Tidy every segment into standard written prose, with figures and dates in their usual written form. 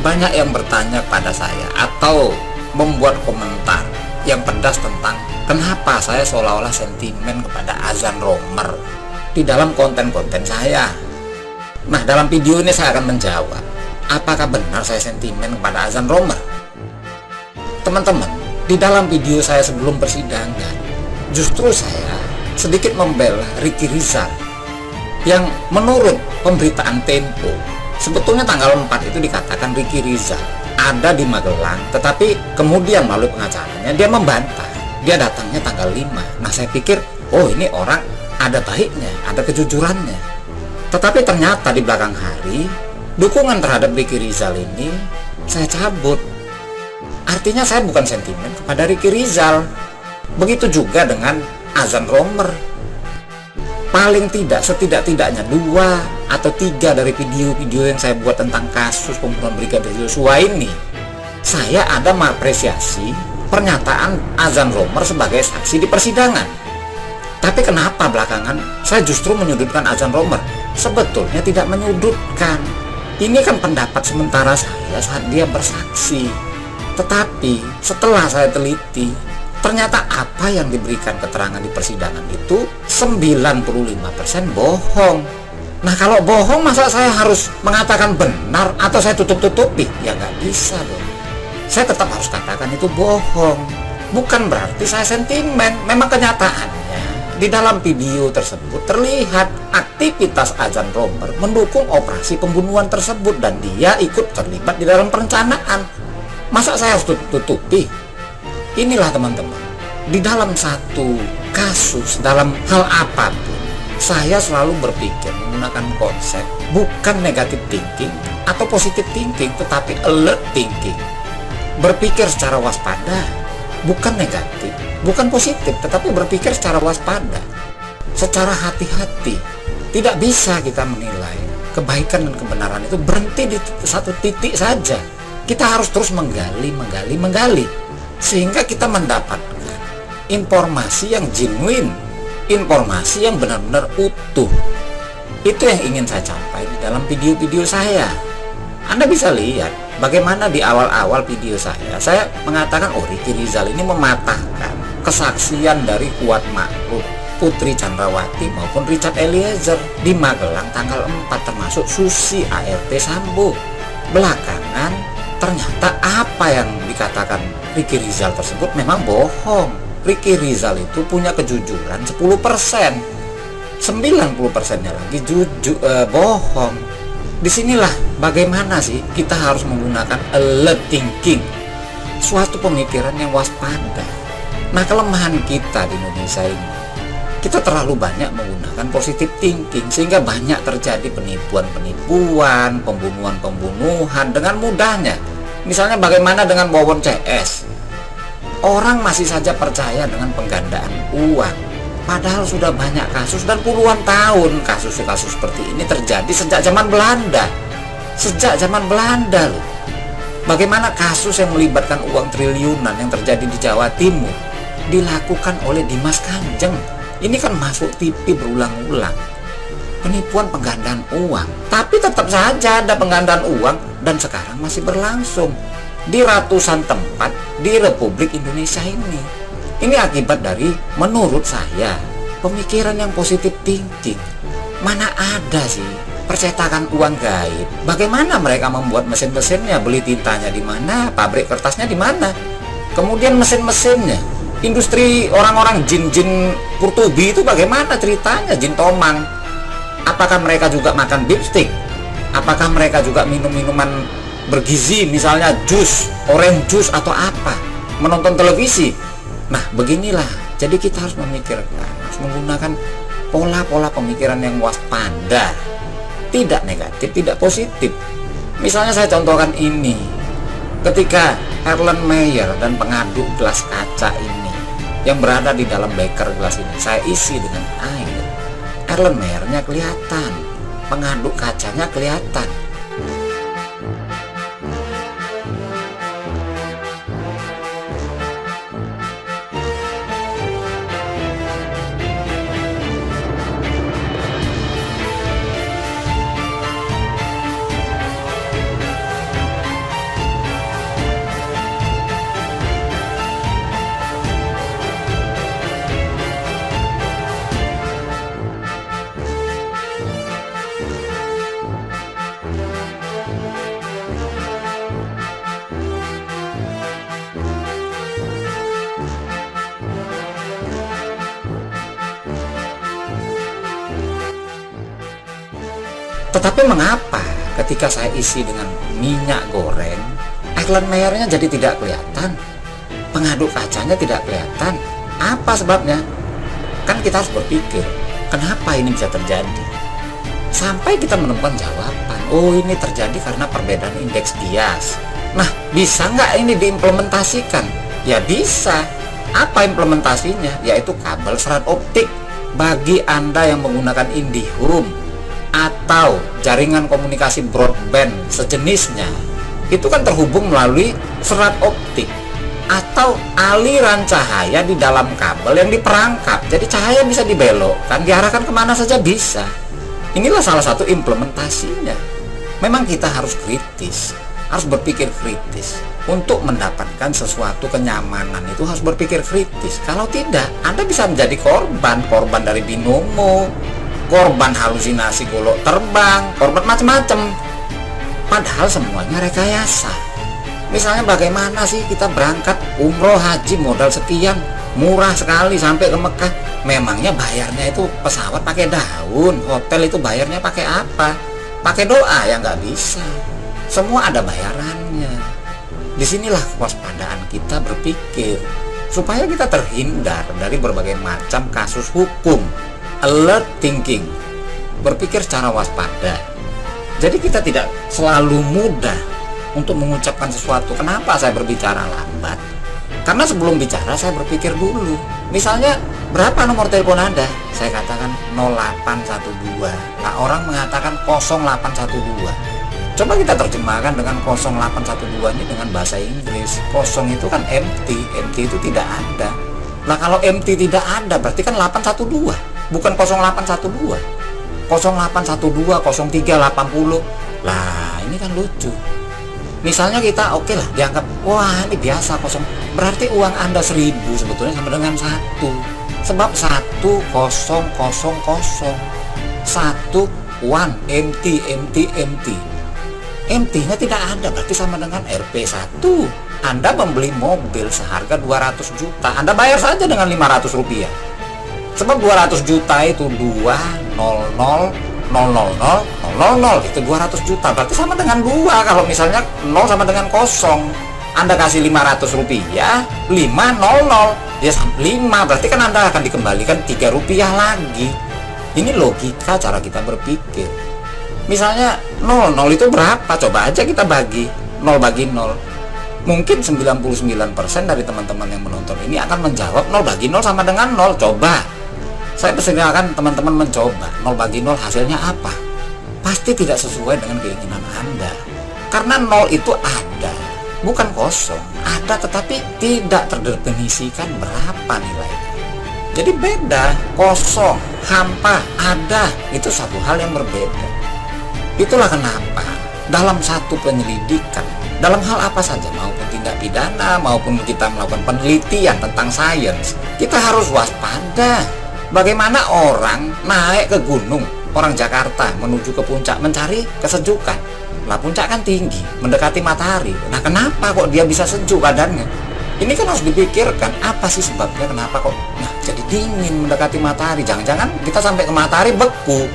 banyak yang bertanya pada saya atau membuat komentar yang pedas tentang kenapa saya seolah-olah sentimen kepada Azan Romer di dalam konten-konten saya. Nah, dalam video ini saya akan menjawab, apakah benar saya sentimen kepada Azan Romer? Teman-teman, di dalam video saya sebelum persidangan, justru saya sedikit membela Ricky Rizal yang menurut pemberitaan Tempo, sebetulnya tanggal 4 itu dikatakan Ricky Rizal ada di Magelang, tetapi kemudian melalui pengacaranya dia membantah, dia datangnya tanggal 5. Nah, saya pikir, oh ini orang ada baiknya, ada kejujurannya. Tetapi ternyata di belakang hari, dukungan terhadap Ricky Rizal ini saya cabut. Artinya saya bukan sentimen kepada Ricky Rizal. Begitu juga dengan Azan Romer. Paling tidak, setidak-tidaknya 2 atau 3 dari video-video yang saya buat tentang kasus pembunuhan Brigadir Yosua ini, saya ada mengapresiasi pernyataan Azan Romer sebagai saksi di persidangan. Tapi kenapa belakangan saya justru menyudutkan Azan Romer? Sebetulnya tidak menyudutkan. Ini kan pendapat sementara saya saat dia bersaksi. Tetapi setelah saya teliti, ternyata apa yang diberikan keterangan di persidangan itu 95% bohong. Nah, kalau bohong masa saya harus mengatakan benar atau saya tutup-tutupi? Ya nggak bisa dong. Saya tetap harus katakan itu bohong. Bukan berarti saya sentimen. Memang kenyataannya di dalam video tersebut terlihat aktivitas Azan Romer mendukung operasi pembunuhan tersebut dan dia ikut terlibat di dalam perencanaan. Masa saya harus tutup-tutupi? Inilah teman-teman, di dalam satu kasus, dalam hal apapun, saya selalu berpikir menggunakan konsep bukan negatif thinking atau positive thinking, tetapi alert thinking. Berpikir secara waspada, bukan negatif, bukan positif, tetapi berpikir secara waspada, secara hati-hati. Tidak bisa kita menilai kebaikan dan kebenaran itu berhenti di satu titik saja. Kita harus terus menggali, sehingga kita mendapatkan informasi yang genuine, informasi yang benar-benar utuh. Itu yang ingin saya capai di dalam video-video saya. Anda bisa lihat bagaimana di awal-awal video saya mengatakan, oh Ricky Rizal ini mematahkan kesaksian dari Kuat Ma'ruf, Putri Chandrawati maupun Richard Eliezer di Magelang tanggal 4, termasuk Susi ART Sambo. Belakangan ternyata apa yang dikatakan Ricky Rizal tersebut memang bohong. Ricky Rizal itu punya kejujuran 10%, 90%-nya lagi bohong. Disinilah bagaimana sih kita harus menggunakan alert thinking, suatu pemikiran yang waspada. Nah, kelemahan kita di Indonesia ini, kita terlalu banyak menggunakan positive thinking sehingga banyak terjadi penipuan-penipuan, pembunuhan-pembunuhan dengan mudahnya. Misalnya bagaimana dengan Wawon CS? Orang masih saja percaya dengan penggandaan uang, padahal sudah banyak kasus dan puluhan tahun kasus-kasus seperti ini terjadi sejak zaman Belanda. Sejak zaman Belanda loh. Bagaimana kasus yang melibatkan uang triliunan yang terjadi di Jawa Timur dilakukan oleh Dimas Kanjeng. Ini kan masuk TV berulang-ulang. Penipuan penggandaan uang, tapi tetap saja ada penggandaan uang dan sekarang masih berlangsung di ratusan tempat di Republik Indonesia ini. Ini akibat dari, menurut saya, pemikiran yang positif thinking. Mana ada sih percetakan uang gaib? Bagaimana mereka membuat mesin-mesinnya? Beli tintanya di mana? Pabrik kertasnya di mana? Kemudian mesin-mesinnya, industri orang-orang jin-jin Kurtubi itu bagaimana ceritanya? Jin Tomang, apakah mereka juga makan beef stick? Apakah mereka juga minum minuman bergizi, misalnya jus, orange juice atau apa? Menonton televisi? Nah, beginilah. Jadi kita harus memikirkan, harus menggunakan pola-pola pemikiran yang waspada, tidak negatif, tidak positif. Misalnya saya contohkan ini, ketika Erlen Meyer dan pengaduk gelas kaca ini yang berada di dalam beker gelas ini saya isi dengan air, Erlen Meyernya kelihatan, pengaduk kacanya kelihatan. Tetapi mengapa ketika saya isi dengan minyak goreng, Erlenmeyernya jadi tidak kelihatan, pengaduk kacanya tidak kelihatan? Apa sebabnya? Kan kita harus berpikir, kenapa ini bisa terjadi? Sampai kita menemukan jawaban. Oh, ini terjadi karena perbedaan indeks bias. Nah, bisa nggak ini diimplementasikan? Ya bisa. Apa implementasinya? Yaitu kabel serat optik. Bagi Anda yang menggunakan IndiHome atau jaringan komunikasi broadband sejenisnya, itu kan terhubung melalui serat optik atau aliran cahaya di dalam kabel yang diperangkap. Jadi cahaya bisa dibelokkan, diarahkan kemana saja bisa. Inilah salah satu implementasinya. Memang kita harus kritis, harus berpikir kritis. Untuk mendapatkan sesuatu kenyamanan itu harus berpikir kritis. Kalau tidak, Anda bisa menjadi korban dari binomo, korban halusinasi golok terbang, korban macam-macam. Padahal semuanya rekayasa. Misalnya bagaimana sih kita berangkat umroh haji modal sekian, murah sekali sampai ke Mekah. Memangnya bayarnya itu pesawat pakai daun, hotel itu bayarnya pakai apa? Pakai doa? Ya nggak bisa. Semua ada bayarannya. Disinilah kewaspadaan kita berpikir supaya kita terhindar dari berbagai macam kasus hukum. Alert thinking, berpikir secara waspada. Jadi kita tidak selalu mudah untuk mengucapkan sesuatu. Kenapa saya berbicara lambat? Karena sebelum bicara saya berpikir dulu. Misalnya, berapa nomor telepon Anda? Saya katakan 0812. Nah, orang mengatakan 0812. Coba kita terjemahkan dengan 0812 ini dengan bahasa Inggris. Kosong itu kan empty itu tidak ada. Nah, kalau empty tidak ada berarti kan 812, bukan 0812. 0812, 0380. Lah, ini kan lucu. Misalnya kita oke lah dianggap, wah ini biasa kosong. Berarti uang Anda 1000 sebetulnya sama dengan 1. Sebab 1000. 1 one empty. Empty-nya tidak ada, berarti sama dengan Rp1. Anda membeli mobil seharga 200 juta, Anda bayar saja dengan 500 rupiah. Sebab 200 juta itu 200 itu 200 juta, berarti sama dengan 2. Kalau misalnya 0 sama dengan kosong, Anda kasih 500 rupiah, 500, ya 5, berarti kan Anda akan dikembalikan 3 rupiah lagi. Ini logika cara kita berpikir. Misalnya 0 itu berapa? Coba aja kita bagi 0 bagi 0. Mungkin 99% dari teman-teman yang menonton ini akan menjawab 0 bagi 0 sama dengan 0. Coba, saya persilakan teman-teman mencoba 0 bagi 0 hasilnya apa? Pasti tidak sesuai dengan keinginan Anda. Karena 0 itu ada, bukan kosong. Ada tetapi tidak terdefinisikan berapa nilainya. Jadi beda, kosong, hampa, ada, itu satu hal yang berbeda. Itulah kenapa dalam satu penyelidikan, dalam hal apa saja, maupun tindak pidana, maupun kita melakukan penelitian tentang sains, kita harus waspada. Bagaimana orang naik ke gunung, orang Jakarta menuju ke puncak mencari kesejukan. Lah puncak kan tinggi, mendekati matahari. Nah, kenapa kok dia bisa sejuk badannya? Ini kan harus dipikirkan, apa sih sebabnya, kenapa kok jadi dingin mendekati matahari? Jangan-jangan kita sampai ke matahari beku.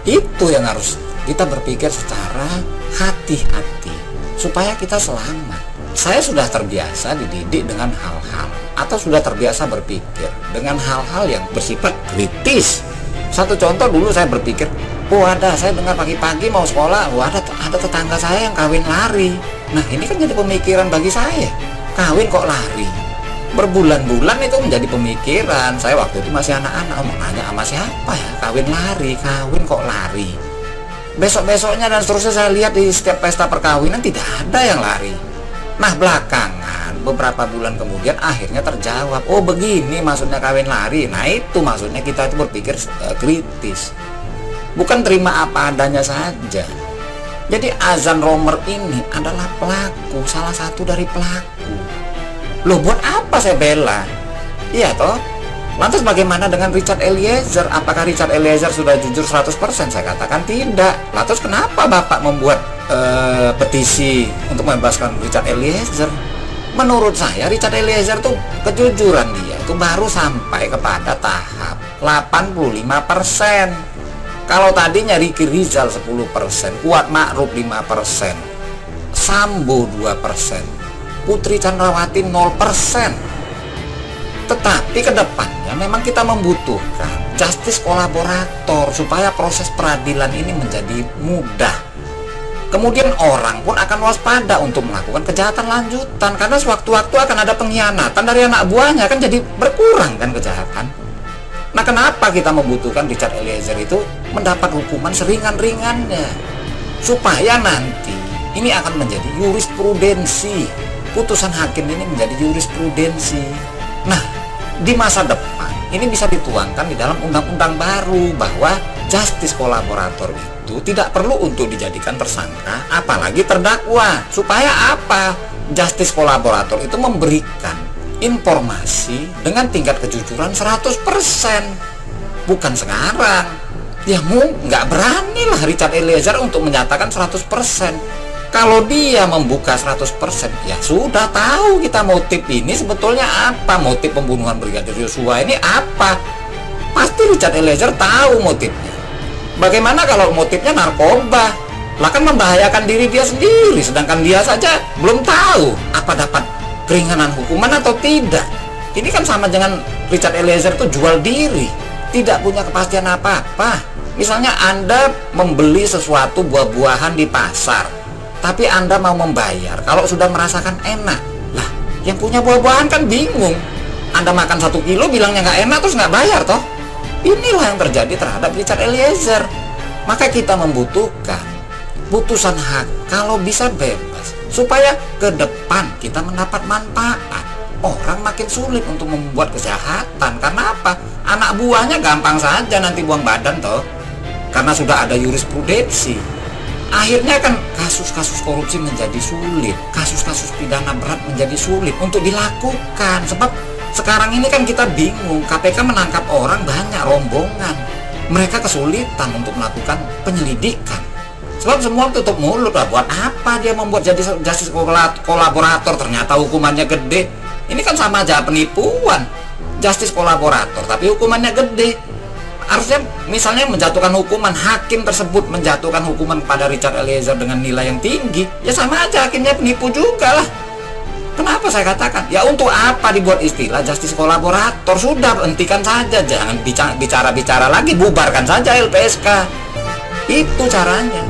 Itu yang harus kita berpikir secara hati-hati supaya kita selamat. Saya sudah terbiasa dididik dengan hal-hal, atau sudah terbiasa berpikir dengan hal-hal yang bersifat kritis. Satu contoh, dulu saya berpikir, saya dengar pagi-pagi mau sekolah, ada tetangga saya yang kawin lari. Nah, ini kan jadi pemikiran bagi saya, kawin kok lari. Berbulan-bulan itu menjadi pemikiran saya. Waktu itu masih anak-anak, mau nanya sama siapa ya, kawin kok lari. Besok-besoknya dan seterusnya saya lihat di setiap pesta perkawinan tidak ada yang lari. Nah, belakangan beberapa bulan kemudian akhirnya terjawab, oh begini maksudnya kawin lari. Nah, itu maksudnya kita itu berpikir kritis, bukan terima apa adanya saja. Jadi Azan Romer ini adalah pelaku, salah satu dari pelaku. Loh, buat apa saya bela? Iya toh. Lantas bagaimana dengan Richard Eliezer? Apakah Richard Eliezer sudah jujur 100%? Saya katakan tidak. Lantas kenapa Bapak membuat petisi untuk membebaskan Richard Eliezer? Menurut saya Richard Eliezer tuh kejujuran dia itu baru sampai kepada tahap 85%. Kalau tadinya Ricky Rizal 10%, Kuat Ma'ruf 5%, Sambo 2%, Putri Chandrawati 0%. Tetapi ke depannya memang kita membutuhkan justice kolaborator supaya proses peradilan ini menjadi mudah. Kemudian orang pun akan waspada untuk melakukan kejahatan lanjutan, karena sewaktu-waktu akan ada pengkhianatan dari anak buahnya, kan jadi berkurang kan kejahatan. Nah, kenapa kita membutuhkan Richard Eliezer itu mendapat hukuman seringan-ringannya, supaya nanti ini akan menjadi jurisprudensi, putusan hakim ini menjadi jurisprudensi. Nah, di masa depan ini bisa dituangkan di dalam undang-undang baru bahwa justice kolaborator itu tidak perlu untuk dijadikan tersangka apalagi terdakwa. Supaya apa? Justice kolaborator itu memberikan informasi dengan tingkat kejujuran 100%. Bukan sekarang ya nggak berani lah Richard Eliezer untuk menyatakan 100%. Kalau dia membuka 100%, ya sudah tahu kita motif ini sebetulnya apa, motif pembunuhan Brigadir Yosua ini apa. Pasti Richard Eliezer tahu motifnya. Bagaimana kalau motifnya narkoba? Lah kan membahayakan diri dia sendiri, sedangkan dia saja belum tahu apa dapat keringanan hukuman atau tidak. Ini kan sama dengan Richard Eliezer itu jual diri, tidak punya kepastian apa-apa. Misalnya Anda membeli sesuatu buah-buahan di pasar, tapi Anda mau membayar kalau sudah merasakan enak. Lah, yang punya buah-buahan kan bingung. Anda makan 1 kilo bilangnya nggak enak terus nggak bayar toh. Inilah yang terjadi terhadap Richard Eliezer. Maka kita membutuhkan putusan hak kalau bisa bebas, supaya ke depan kita mendapat manfaat. Orang makin sulit untuk membuat kejahatan. Karena apa? Anak buahnya gampang saja nanti buang badan toh, karena sudah ada jurisprudensi. Akhirnya kan kasus-kasus korupsi menjadi sulit, kasus-kasus pidana berat menjadi sulit untuk dilakukan. Sebab sekarang ini kan kita bingung, KPK menangkap orang banyak rombongan, mereka kesulitan untuk melakukan penyelidikan. Sebab semua tutup mulut lah, buat apa dia membuat jadi justice kolaborator, ternyata hukumannya gede. Ini kan sama aja penipuan. Justice kolaborator tapi hukumannya gede. Harusnya misalnya menjatuhkan hukuman, hakim tersebut menjatuhkan hukuman kepada Richard Eliezer dengan nilai yang tinggi, ya sama aja hakimnya penipu juga lah. Kenapa saya katakan? Ya untuk apa dibuat istilah justice kolaborator? Sudah, hentikan saja, jangan bicara-bicara lagi, bubarkan saja LPSK. Itu caranya.